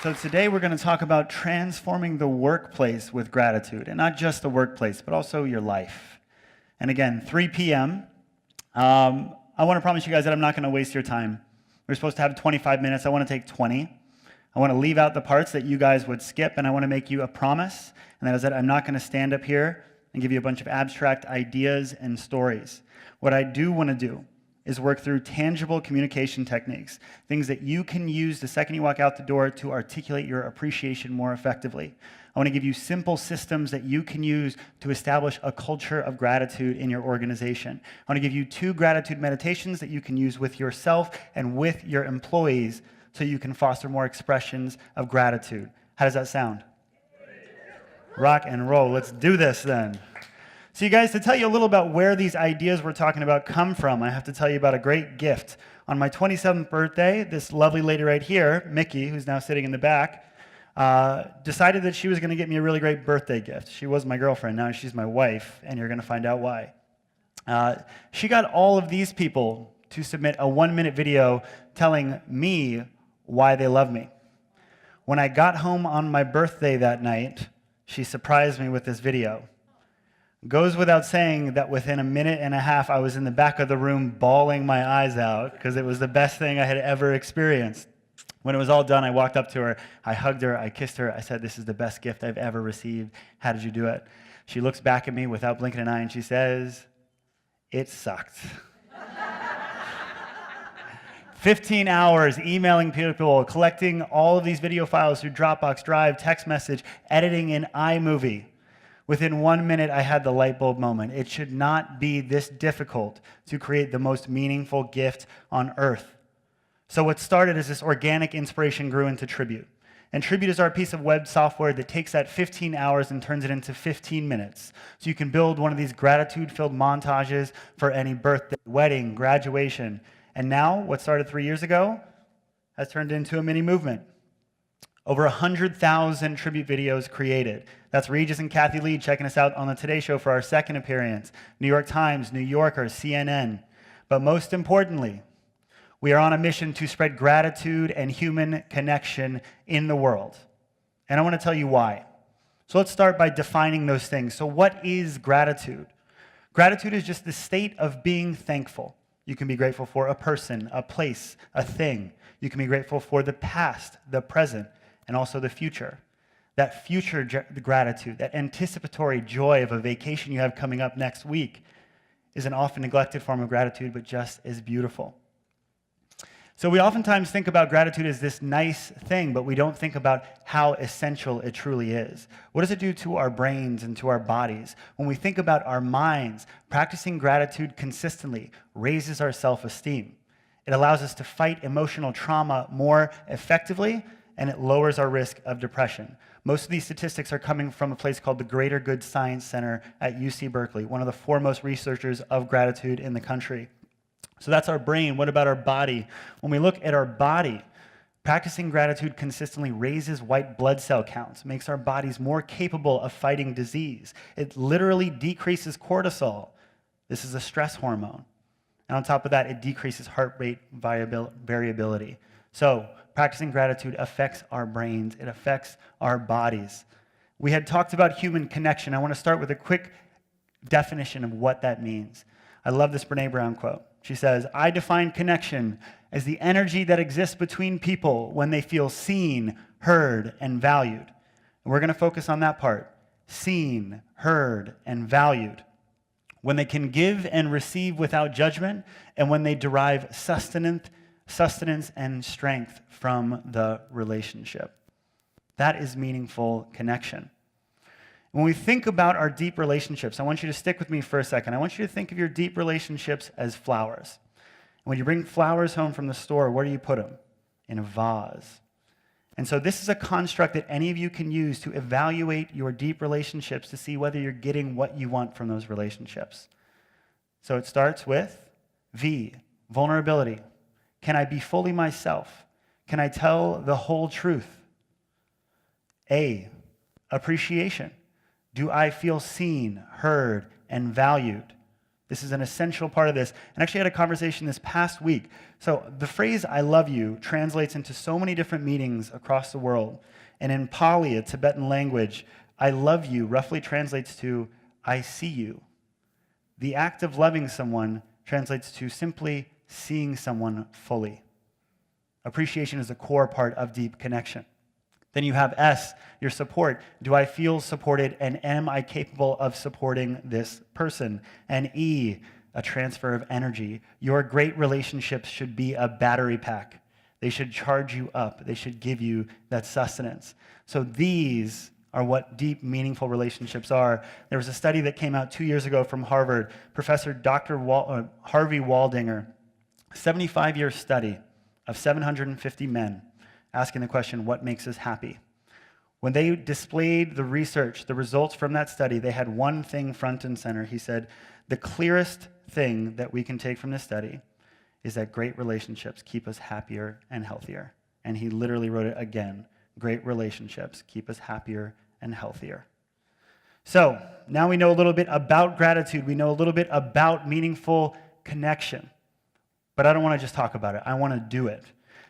So today we're going to talk about transforming the workplace with gratitude, and not just the workplace, but also your life. And again, 3 p.m. I want to promise you guys that I'm not going to waste your time. We're supposed to have 25 minutes. I want to take 20. I want to leave out the parts that you guys would skip, and I want to make you a promise, and that is that I'm not going to stand up here and give you a bunch of abstract ideas and stories. What I do want to do is work through tangible communication techniques, things that you can use the second you walk out the door to articulate your appreciation more effectively. I want to give you simple systems that you can use to establish a culture of gratitude in your organization. I want to give you 2 gratitude meditations that you can use with yourself and with your employees so you can foster more expressions of gratitude. How does that sound? Rock and roll. Let's do this then. So you guys, to tell you a little about where these ideas we're talking about come from, I have to tell you about a great gift. On my 27th birthday, this lovely lady right here, Mickey, who's now sitting in the back, decided that she was going to get me a really great birthday gift. She was my girlfriend, now she's my wife, and you're going to find out why. She got all of these people to submit a 1-minute video telling me why they love me. When I got home on my birthday that night, she surprised me with this video. Goes without saying that within a minute and a half, I was in the back of the room bawling my eyes out because it was the best thing I had ever experienced. When it was all done, I walked up to her, I hugged her, I kissed her, I said, "This is the best gift I've ever received. How did you do it?" She looks back at me without blinking an eye and she says, "It sucked." 15 hours emailing people, collecting all of these video files through Dropbox, Drive, text message, editing in iMovie. Within 1 minute, I had the light bulb moment. It should not be this difficult to create the most meaningful gift on earth. So what started as this organic inspiration grew into Tribute. And Tribute is our piece of web software that takes that 15 hours and turns it into 15 minutes. So you can build one of these gratitude-filled montages for any birthday, wedding, graduation. And now, what started 3 years ago has turned into a mini movement. Over 100,000 tribute videos created. That's Regis and Kathy Lee checking us out on the Today Show for our second appearance. New York Times, New Yorker, CNN. But most importantly, we are on a mission to spread gratitude and human connection in the world. And I want to tell you why. So let's start by defining those things. So what is gratitude? Gratitude is just the state of being thankful. You can be grateful for a person, a place, a thing. You can be grateful for the past, the present, and also the future. That future gratitude, that anticipatory joy of a vacation you have coming up next week is an often neglected form of gratitude, but just as beautiful. So we oftentimes think about gratitude as this nice thing, but we don't think about how essential it truly is. What does it do to our brains and to our bodies? When we think about our minds, practicing gratitude consistently raises our self-esteem. It allows us to fight emotional trauma more effectively, and it lowers our risk of depression. Most of these statistics are coming from a place called the Greater Good Science Center at UC Berkeley, one of the foremost researchers of gratitude in the country. So that's our brain. What about our body? When we look at our body, practicing gratitude consistently raises white blood cell counts, makes our bodies more capable of fighting disease. It literally decreases cortisol. This is a stress hormone. And on top of that, it decreases heart rate variability. So practicing gratitude affects our brains. It affects our bodies. We had talked about human connection. I want to start with a quick definition of what that means. I love this Brené Brown quote. She says, "I define connection as the energy that exists between people when they feel seen, heard, and valued." And we're going to focus on that part. Seen, heard, and valued. When they can give and receive without judgment, and when they derive sustenance and strength from the relationship. That is meaningful connection. When we think about our deep relationships, I want you to stick with me for a second. I want you to think of your deep relationships as flowers. When you bring flowers home from the store, where do you put them? In a vase. And so this is a construct that any of you can use to evaluate your deep relationships to see whether you're getting what you want from those relationships. So it starts with V, vulnerability. Can I be fully myself? Can I tell the whole truth? A, appreciation. Do I feel seen, heard, and valued? This is an essential part of this. And actually, I had a conversation this past week. So the phrase "I love you" translates into so many different meanings across the world. And in Pali, a Tibetan language, "I love you" roughly translates to "I see you." The act of loving someone translates to simply seeing someone fully. Appreciation is a core part of deep connection. Then you have S, your support. Do I feel supported, and am I capable of supporting this person? And E, a transfer of energy. Your great relationships should be a battery pack. They should charge you up. They should give you that sustenance. So these are what deep, meaningful relationships are. There was a study that came out 2 years ago from Harvard. Professor Dr. Harvey Waldinger, 75-year study of 750 men, asking the question, what makes us happy? When they displayed the research, the results from that study, they had one thing front and center. He said, the clearest thing that we can take from this study is that great relationships keep us happier and healthier. And he literally wrote it again. Great relationships keep us happier and healthier. So now we know a little bit about gratitude. We know a little bit about meaningful connection. But I don't want to just talk about it. I want to do it.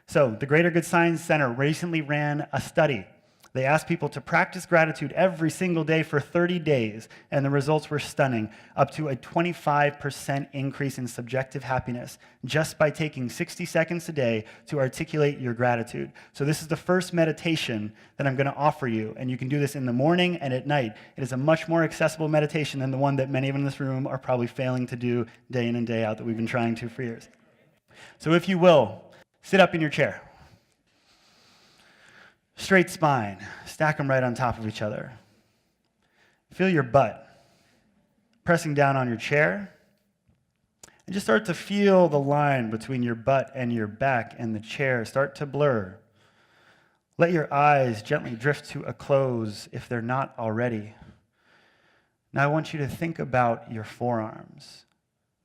So the Greater Good Science Center recently ran a study. They asked people to practice gratitude every single day for 30 days, and the results were stunning, up to a 25% increase in subjective happiness just by taking 60 seconds a day to articulate your gratitude. So this is the first meditation that I'm going to offer you, and you can do this in the morning and at night. It is a much more accessible meditation than the one that many of in this room are probably failing to do day in and day out that we've been trying to for years. So if you will, sit up in your chair. Straight spine. Stack them right on top of each other. Feel your butt pressing down on your chair. And just start to feel the line between your butt and your back and the chair start to blur. Let your eyes gently drift to a close if they're not already. Now I want you to think about your forearms,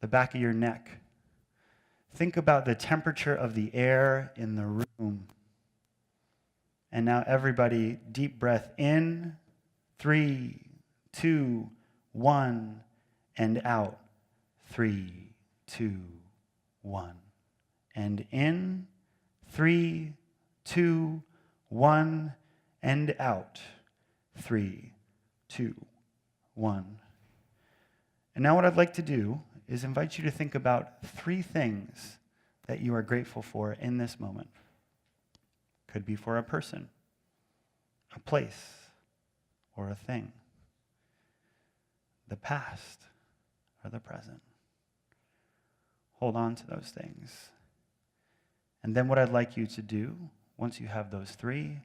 the back of your neck. Think about the temperature of the air in the room. And now everybody, deep breath in, 3, 2, 1, and out, 3, 2, 1. And in, 3, 2, 1, and out, 3, 2, 1. And now what I'd like to do is invite you to think about 3 things that you are grateful for in this moment. Could be for a person, a place, or a thing. The past or the present. Hold on to those things. And then what I'd like you to do, once you have those 3,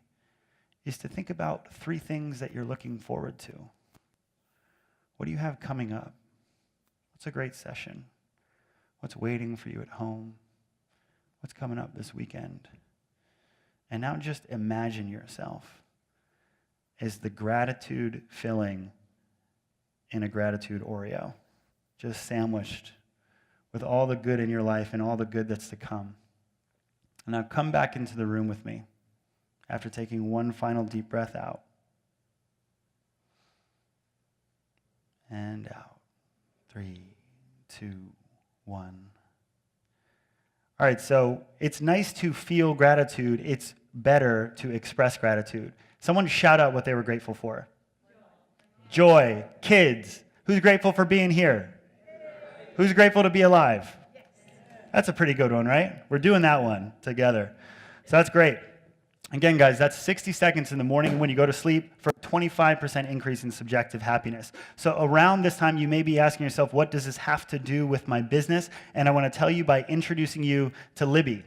is to think about 3 things that you're looking forward to. What do you have coming up? What's a great session? What's waiting for you at home? What's coming up this weekend? And now just imagine yourself as the gratitude filling in a gratitude Oreo, just sandwiched with all the good in your life and all the good that's to come. And now come back into the room with me after taking one final deep breath out. And out. 3, 2, 1. All right, so it's nice to feel gratitude. It's better to express gratitude. Someone shout out what they were grateful for. Joy. Kids. Who's grateful for being here? Who's grateful to be alive? That's a pretty good one, right? We're doing that one together. So that's great. Again, guys, that's 60 seconds in the morning when you go to sleep for a 25% increase in subjective happiness. So around this time, you may be asking yourself, what does this have to do with my business? And I want to tell you by introducing you to Libby.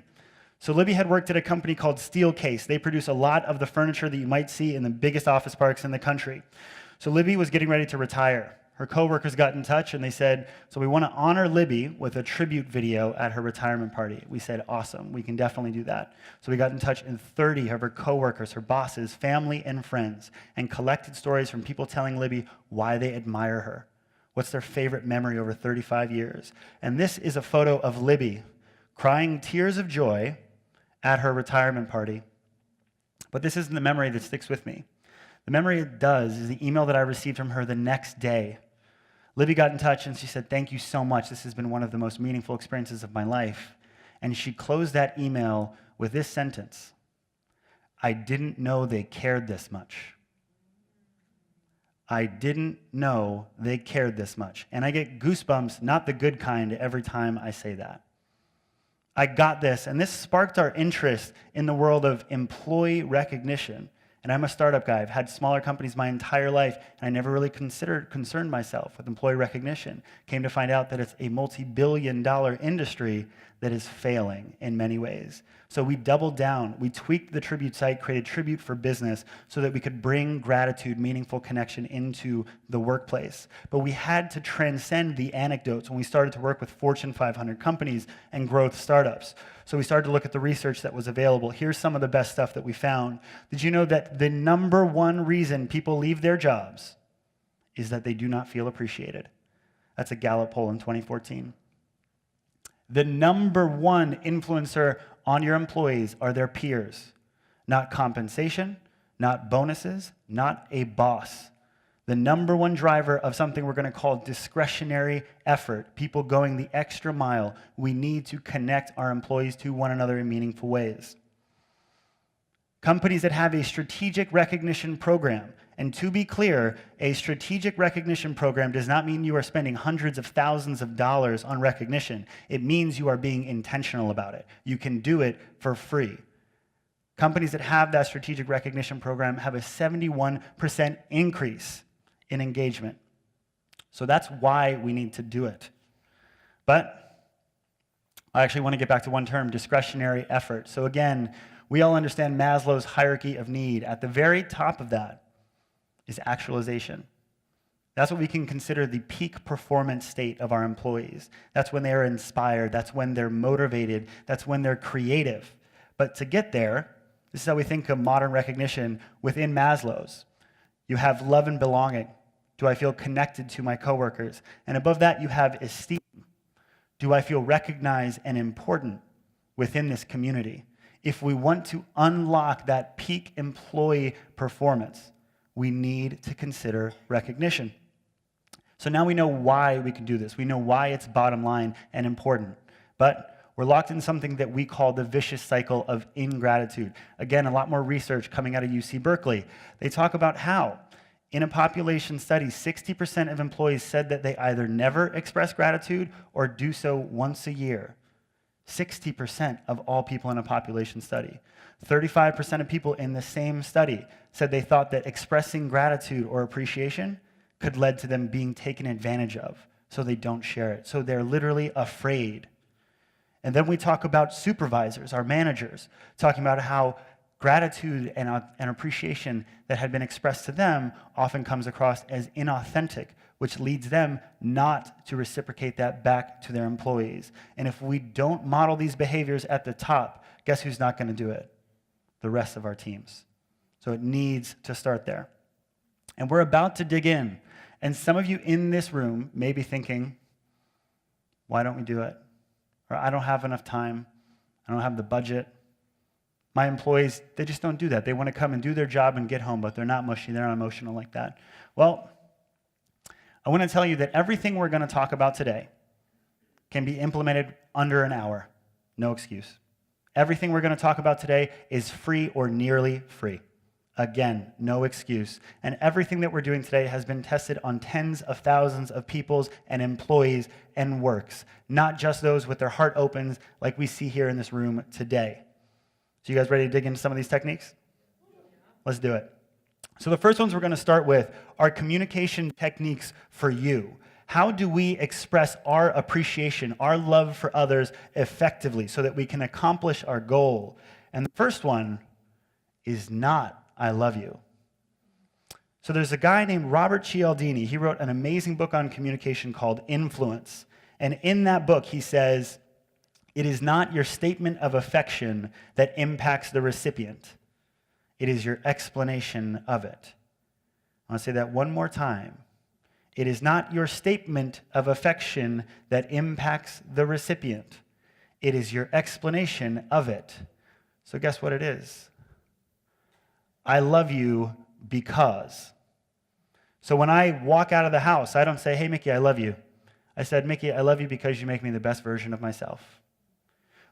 So Libby had worked at a company called Steelcase. They produce a lot of the furniture that you might see in the biggest office parks in the country. So Libby was getting ready to retire. Her coworkers got in touch and they said, so we want to honor Libby with a tribute video at her retirement party. We said, awesome, we can definitely do that. So we got in touch with 30 of her coworkers, her bosses, family, and friends, and collected stories from people telling Libby why they admire her. What's their favorite memory over 35 years? And this is a photo of Libby crying tears of joy at her retirement party. But this isn't the memory that sticks with me. The memory it does is the email that I received from her the next day. Libby got in touch and she said, "Thank you so much. This has been one of the most meaningful experiences of my life." And she closed that email with this sentence: "I didn't know they cared this much." I didn't know they cared this much. And I get goosebumps, not the good kind, every time I say that. I got this, and this sparked our interest in the world of employee recognition. And I'm a startup guy. I've had smaller companies my entire life, and I never really concerned myself with employee recognition. Came to find out that it's a multi-billion-dollar industry that is failing in many ways. So we doubled down. We tweaked the Tribute site, created Tribute for Business so that we could bring gratitude, meaningful connection into the workplace. But we had to transcend the anecdotes when we started to work with Fortune 500 companies and growth startups. So we started to look at the research that was available. Here's some of the best stuff that we found. Did you know that the number one reason people leave their jobs is that they do not feel appreciated? That's a Gallup poll in 2014. The number one influencer on your employees are their peers, not compensation, not bonuses, not a boss. The number one driver of something we're going to call discretionary effort, people going the extra mile. We need to connect our employees to one another in meaningful ways. Companies that have a strategic recognition program, and to be clear, a strategic recognition program does not mean you are spending hundreds of thousands of dollars on recognition. It means you are being intentional about it. You can do it for free. Companies that have that strategic recognition program have a 71% increase in engagement. So that's why we need to do it. But I actually want to get back to one term, discretionary effort. So again, we all understand Maslow's hierarchy of need. At the very top of that is actualization. That's what we can consider the peak performance state of our employees. That's when they are inspired. That's when they're motivated. That's when they're creative. But to get there, this is how we think of modern recognition within Maslow's. You have love and belonging. Do I feel connected to my coworkers? And above that, you have esteem. Do I feel recognized and important within this community? If we want to unlock that peak employee performance, we need to consider recognition. So now we know why we can do this. We know why it's bottom line and important. But we're locked in something that we call the vicious cycle of ingratitude. Again, a lot more research coming out of UC Berkeley. They talk about how, in a population study, 60% of employees said that they either never express gratitude or do so once a year. 60% of all people in a population study. 35% of people in the same study said they thought that expressing gratitude or appreciation could lead to them being taken advantage of, so they don't share it. So they're literally afraid. And then we talk about supervisors, our managers, talking about how gratitude and appreciation that had been expressed to them often comes across as inauthentic, which leads them not to reciprocate that back to their employees. And if we don't model these behaviors at the top, guess who's not going to do it? The rest of our teams. So it needs to start there. And we're about to dig in. And some of you in this room may be thinking, why don't we do it? Or I don't have enough time. I don't have the budget. My employees, they just don't do that. They want to come and do their job and get home, but they're not mushy, they're not emotional like that. Well, I want to tell you that everything we're going to talk about today can be implemented under an hour. No excuse. Everything we're going to talk about today is free or nearly free. Again, no excuse. And everything that we're doing today has been tested on tens of thousands of people's and employees and works, not just those with their heart open like we see here in this room today. So you guys ready to dig into some of these techniques? Let's do it. So the first ones we're going to start with are communication techniques for you. How do we express our appreciation, our love for others effectively so that we can accomplish our goal? And the first one is not, I love you. So there's a guy named Robert Cialdini. He wrote an amazing book on communication called Influence. And in that book, he says, it is not your statement of affection that impacts the recipient. It is your explanation of it. I want to say that one more time. It is not your statement of affection that impacts the recipient. It is your explanation of it. So guess what it is? I love you because. So when I walk out of the house, I don't say, hey, Mickey, I love you. I said, Mickey, I love you because you make me the best version of myself.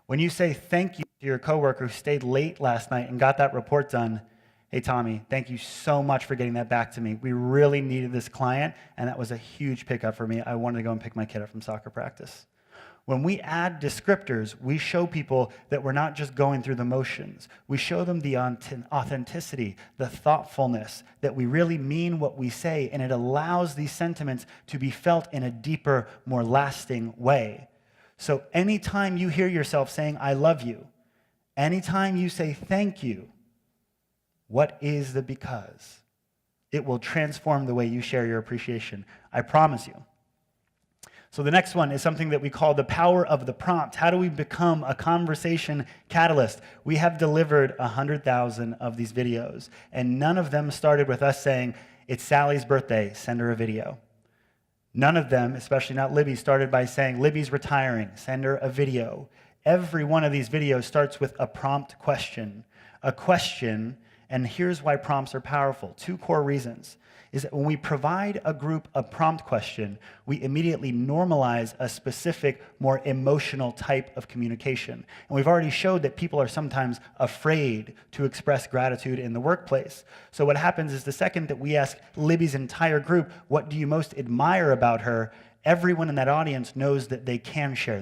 When you say thank you to your coworker who stayed late last night and got that report done, hey, Tommy, thank you so much for getting that back to me. We really needed this client, and that was a huge pickup for me. I wanted to go and pick my kid up from soccer practice. When we add descriptors, we show people that we're not just going through the motions. We show them the authenticity, the thoughtfulness, that we really mean what we say, and it allows these sentiments to be felt in a deeper, more lasting way. So anytime you hear yourself saying, I love you, anytime you say thank you, what is the because? It will transform the way you share your appreciation. I promise you. So the next one is something that we call the power of the prompt. How do we become a conversation catalyst? We have delivered 100,000 of these videos, and none of them started with us saying, it's Sally's birthday, send her a video. None of them, especially not Libby, started by saying, Libby's retiring, send her a video. Every one of these videos starts with a prompt question. A question, and here's why prompts are powerful. 2 core reasons. Is that when we provide a group a prompt question, we immediately normalize a specific, more emotional type of communication. And we've already showed that people are sometimes afraid to express gratitude in the workplace. So what happens is the second that we ask Libby's entire group, what do you most admire about her? Everyone in that audience knows that they can share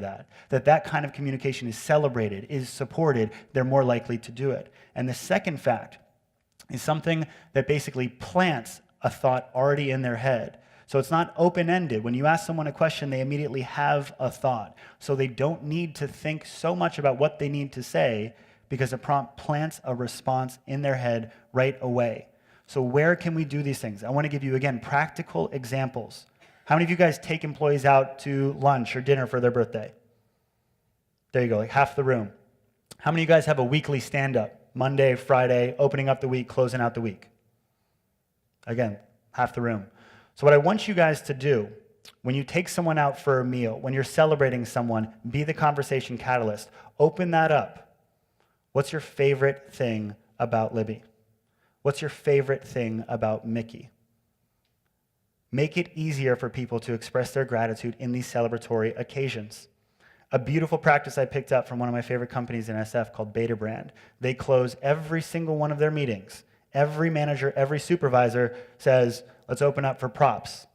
that kind of communication is celebrated, is supported, they're more likely to do it. And the second fact is something that basically plants a thought already in their head. So it's not open-ended. When you ask someone a question, they immediately have a thought. So they don't need to think so much about what they need to say because a prompt plants a response in their head right away. So where can we do these things? I want to give you, again, practical examples. How many of you guys take employees out to lunch or dinner for their birthday? There you go, like half the room. How many of you guys have a weekly stand-up? Monday, Friday, opening up the week, closing out the week? Again, half the room. So what I want you guys to do, when you take someone out for a meal, when you're celebrating someone, be the conversation catalyst. Open that up. What's your favorite thing about Libby? What's your favorite thing about Mickey? Make it easier for people to express their gratitude in these celebratory occasions. A beautiful practice I picked up from one of my favorite companies in SF called Beta Brand. They close every single one of their meetings. Every manager, every supervisor says, let's open up for props.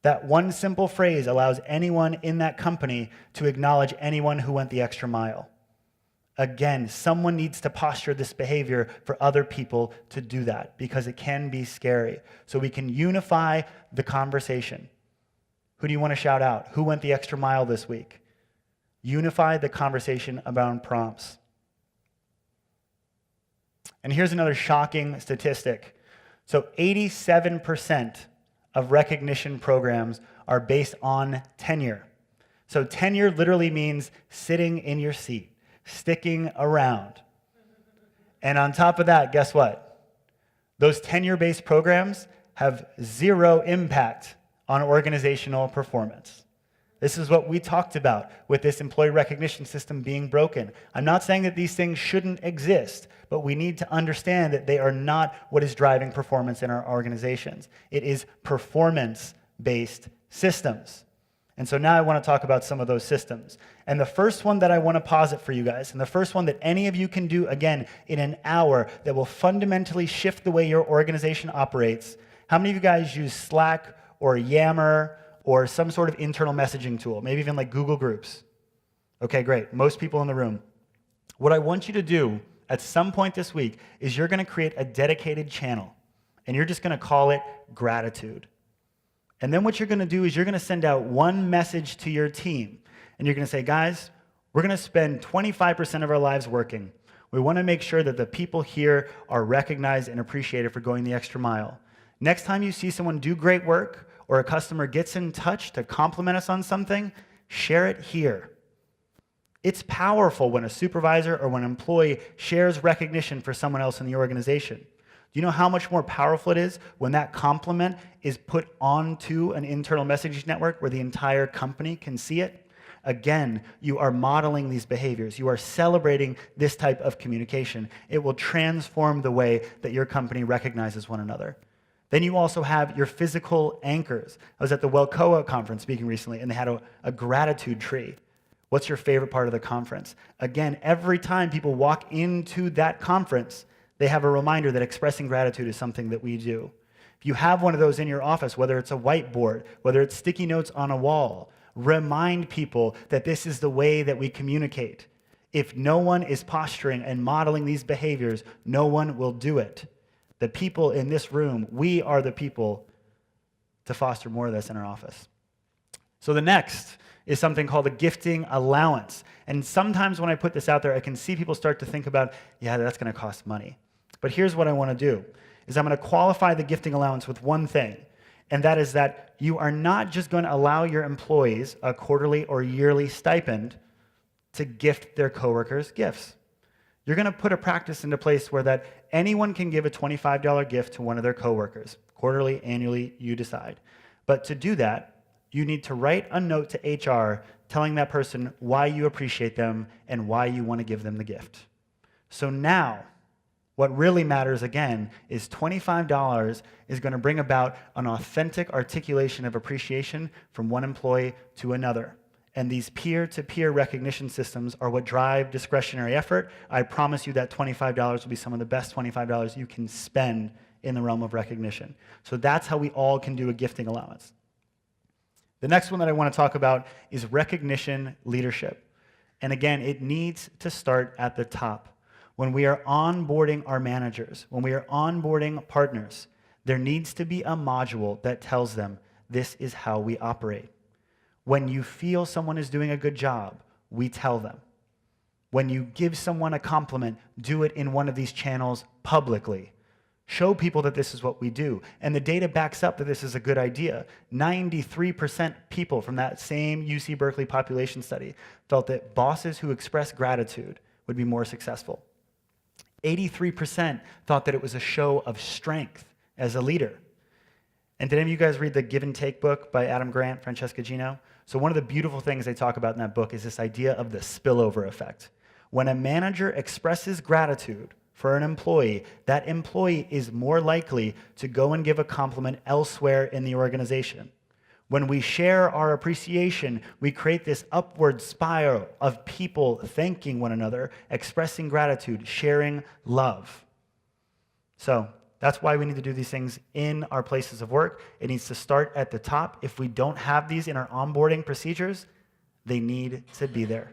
That one simple phrase allows anyone in that company to acknowledge anyone who went the extra mile. Again, someone needs to posture this behavior for other people to do that because it can be scary. So we can unify the conversation. Who do you want to shout out? Who went the extra mile this week? Unify the conversation around prompts. And here's another shocking statistic. So 87% of recognition programs are based on tenure. So tenure literally means sitting in your seat, sticking around. And on top of that, guess what? Those tenure-based programs have zero impact on organizational performance. This is what we talked about with this employee recognition system being broken. I'm not saying that these things shouldn't exist, but we need to understand that they are not what is driving performance in our organizations. It is performance-based systems. And so now I want to talk about some of those systems. And the first one that I want to posit for you guys, and the first one that any of you can do, again, in an hour that will fundamentally shift the way your organization operates. How many of you guys use Slack or Yammer or some sort of internal messaging tool, maybe even like Google Groups? Okay, great. Most people in the room. What I want you to do at some point this week is you're going to create a dedicated channel, and you're just going to call it gratitude. And then what you're going to do is you're going to send out one message to your team, and you're going to say, guys, we're going to spend 25% of our lives working. We want to make sure that the people here are recognized and appreciated for going the extra mile. Next time you see someone do great work, or a customer gets in touch to compliment us on something, share it here. It's powerful when a supervisor or when an employee shares recognition for someone else in the organization. Do you know how much more powerful it is when that compliment is put onto an internal messaging network where the entire company can see it? Again, you are modeling these behaviors. You are celebrating this type of communication. It will transform the way that your company recognizes one another. Then you also have your physical anchors. I was at the Welcoa conference speaking recently, and they had a gratitude tree. What's your favorite part of the conference? Again, every time people walk into that conference, they have a reminder that expressing gratitude is something that we do. If you have one of those in your office, whether it's a whiteboard, whether it's sticky notes on a wall, remind people that this is the way that we communicate. If no one is posturing and modeling these behaviors, no one will do it. The people in this room, we are the people to foster more of this in our office. So the next is something called a gifting allowance. And sometimes when I put this out there, I can see people start to think about, yeah, that's going to cost money. But here's what I want to do, is I'm going to qualify the gifting allowance with one thing, and that is that you are not just going to allow your employees a quarterly or yearly stipend to gift their coworkers gifts. You're going to put a practice into place where that anyone can give a $25 gift to one of their coworkers, quarterly, annually, you decide. But to do that, you need to write a note to HR telling that person why you appreciate them and why you want to give them the gift. So now, what really matters again is $25 is going to bring about an authentic articulation of appreciation from one employee to another. And these peer-to-peer recognition systems are what drive discretionary effort. I promise you that $25 will be some of the best $25 you can spend in the realm of recognition. So that's how we all can do a gifting allowance. The next one that I want to talk about is recognition leadership. And again, it needs to start at the top. When we are onboarding our managers, when we are onboarding partners, there needs to be a module that tells them this is how we operate. When you feel someone is doing a good job, we tell them. When you give someone a compliment, do it in one of these channels publicly. Show people that this is what we do. And the data backs up that this is a good idea. 93% people from that same UC Berkeley population study felt that bosses who express gratitude would be more successful. 83% thought that it was a show of strength as a leader. And did any of you guys read the Give and Take book by Adam Grant, Francesca Gino? So one of the beautiful things they talk about in that book is this idea of the spillover effect. When a manager expresses gratitude for an employee, that employee is more likely to go and give a compliment elsewhere in the organization. When we share our appreciation, we create this upward spiral of people thanking one another, expressing gratitude, sharing love. So that's why we need to do these things in our places of work. It needs to start at the top. If we don't have these in our onboarding procedures, they need to be there.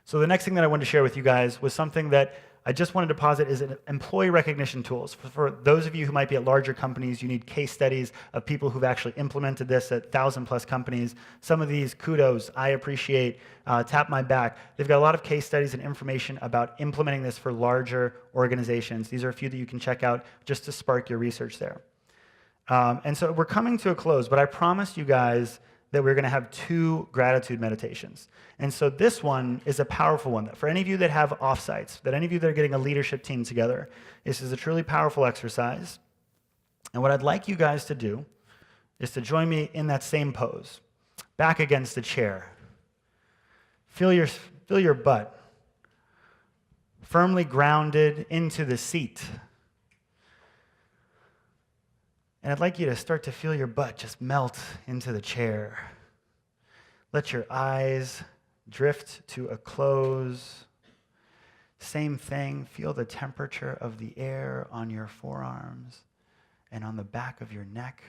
So the next thing that I wanted to share with you guys was something that I just wanted to posit is employee recognition tools. For those of you who might be at larger companies, you need case studies of people who've actually implemented this at 1,000+ companies. Some of these, kudos, I appreciate, tap my back. They've got a lot of case studies and information about implementing this for larger organizations. These are a few that you can check out just to spark your research there. And so we're coming to a close, but I promised you guys that we're going to have 2 gratitude meditations. And so this one is a powerful one. For any of you that have offsites, that any of you that are getting a leadership team together, this is a truly powerful exercise. And what I'd like you guys to do is to join me in that same pose, back against the chair. Feel your butt firmly grounded into the seat. And I'd like you to start to feel your butt just melt into the chair. Let your eyes drift to a close. Same thing, feel the temperature of the air on your forearms and on the back of your neck.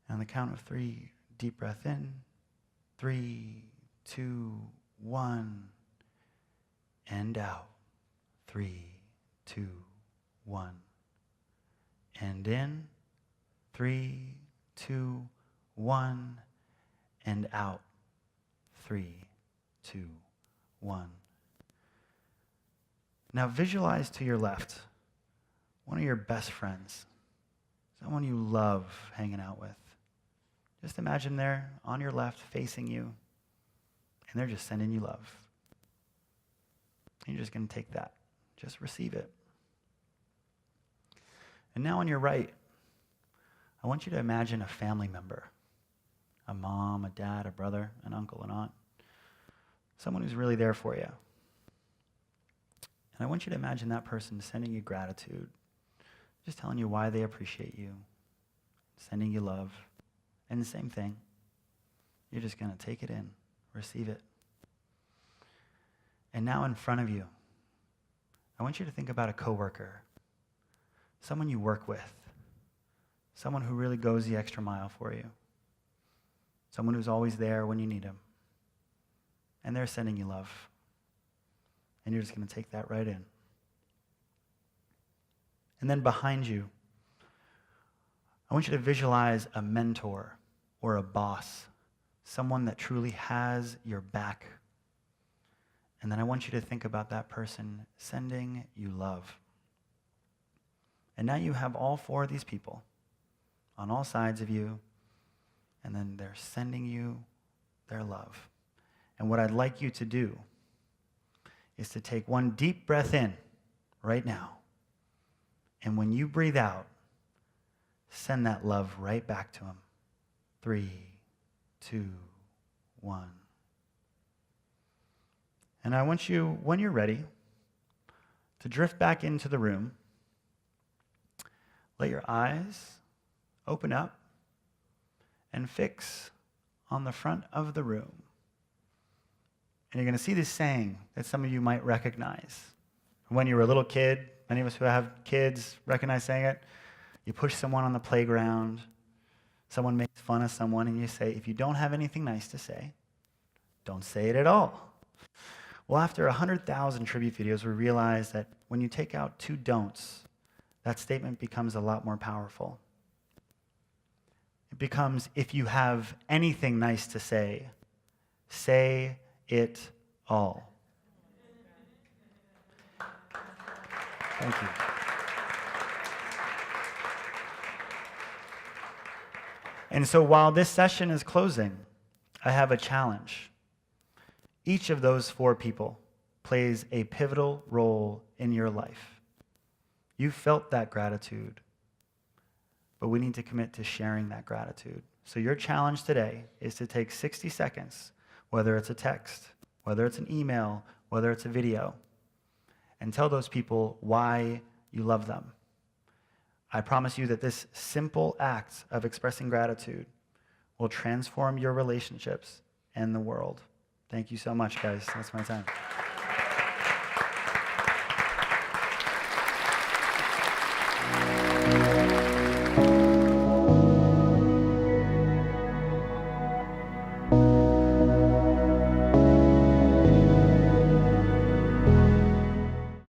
And on the count of 3, deep breath in. 3, 2, 1, and out. 3, 2, 1. And in, 3, 2, 1, and out, 3, 2, 1. Now visualize to your left one of your best friends, someone you love hanging out with. Just imagine they're on your left facing you, and they're just sending you love. And you're just going to take that. Just receive it. And now on your right, I want you to imagine a family member, a mom, a dad, a brother, an uncle, an aunt, someone who's really there for you. And I want you to imagine that person sending you gratitude, just telling you why they appreciate you, sending you love. And the same thing. You're just going to take it in, receive it. And now in front of you, I want you to think about a coworker, someone you work with, someone who really goes the extra mile for you, someone who's always there when you need them. And they're sending you love. And you're just going to take that right in. And then behind you, I want you to visualize a mentor or a boss, someone that truly has your back. And then I want you to think about that person sending you love. And now you have all four of these people on all sides of you, and then they're sending you their love. And what I'd like you to do is to take one deep breath in right now. And when you breathe out, send that love right back to them. 3, 2, 1. And I want you, when you're ready, to drift back into the room. Let your eyes open up and fix on the front of the room. And you're going to see this saying that some of you might recognize. When you were a little kid, many of us who have kids recognize saying it. You push someone on the playground, someone makes fun of someone, and you say, if you don't have anything nice to say, don't say it at all. Well, after 100,000 tribute videos, we realized that when you take out 2 don'ts, that statement becomes a lot more powerful. It becomes, if you have anything nice to say it all. Thank you. And so while this session is closing, I have a challenge. Each of those 4 people plays a pivotal role in your life. You felt that gratitude, but we need to commit to sharing that gratitude. So your challenge today is to take 60 seconds, whether it's a text, whether it's an email, whether it's a video, and tell those people why you love them. I promise you that this simple act of expressing gratitude will transform your relationships and the world. Thank you so much, guys. That's my time.